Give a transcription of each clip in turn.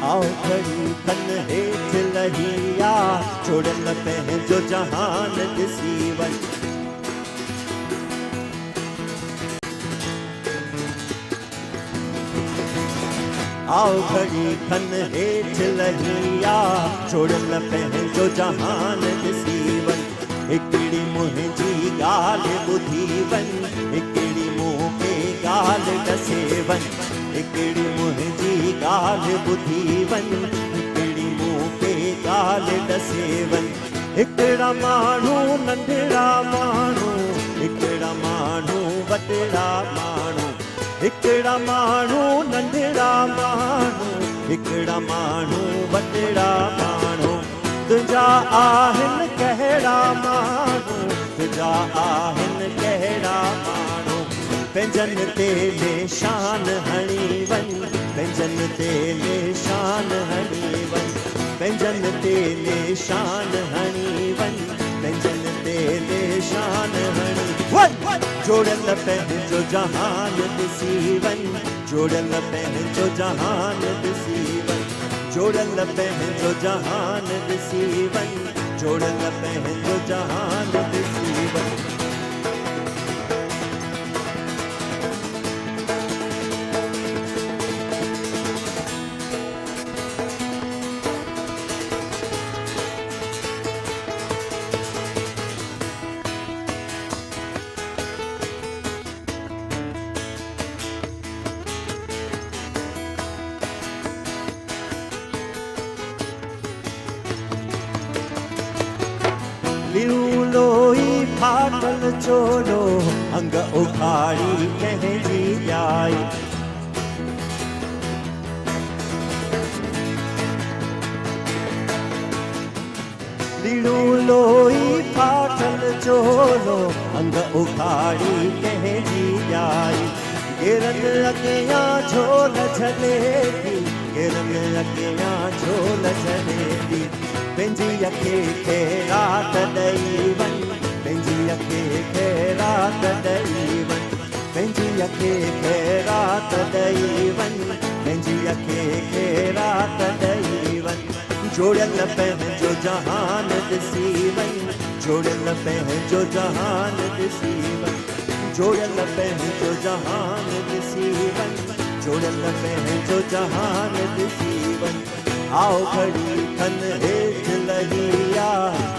आओ घड़ी कन हेठ लहिया छोड़ल पंहिंजो जहान ॾिसी वञ आओ घड़ी खन हेठ लहिया छोड़ल पंहिंजो जहान ॾिसी वञ हिकिड़ी मुंहिंजी ॻाल्हि ॿुधी वञ हिकिड़ी मूंखे ॻाल्हि ॾसे वञ हिकिड़ी मुंहिंजी ॻाल्हि ॿुधी वञ हिकिड़ी मूंखे ॻाल्हि ॾसे वञ हिकिड़ा माण्हू नंढड़ा माण्हू हिकिड़ा माण्हू वॾड़ा माण्हू हिकिड़ा माण्हू नंढड़ा माण्हू हिकिड़ा माण्हू वॾड़ा माण्हू तुंहिंजा आहिनि कहिड़ा माण्हू तुंहिंजा आहिनि कहिड़ा माण्हू पंहिंजनि ते निशान हणी वञ पंहिंजनि ते निशान हणी वञ पंहिंजनि ते निशान हणी वञ पंहिंजनि ते निशान हणी वञ जोड़ल पंहिंजो जहान ॾिसी वञ जोड़ल पंहिंजो जहान ॾिसी वञ जोड़ल पंहिंजो जहान ॾिसी वञ जोड़ल पंहिंजो जहान ॾिसी वञ लोई फाटल चोलो अंग उखाड़ी कंहिंजी ॼाई लीड़ू लोई फाटल चोलो अंग उखाड़ी कंहिंजी ॼाई गिरन अॻियां झोल छॾे थी गिरन अॻियां झोल छॾे थी पंहिंजी अखे खे राति ॾेई वञ पंहिंजी अखे खे राति ॾेई वञ पंहिंजी अखे खे राति ॾेई वञ पंहिंजी अखे खे राति ॾेई वञ जोड़ियल पंहिंजो जहान ॾिसी वञ जोड़ियल पंहिंजो जहान ॾिसी वञ जोड़ियल पंहिंजो जहान ॾिसी वञ जोड़ियल पंहिंजो जहान ॾिसी वञ आओ घड़ी खन हेठ लहिया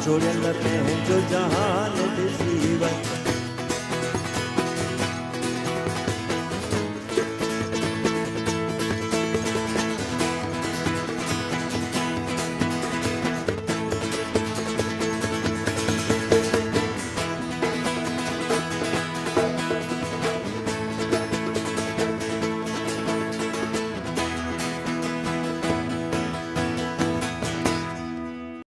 जोड़ल पंहिंजो जहान ॾिसी वञ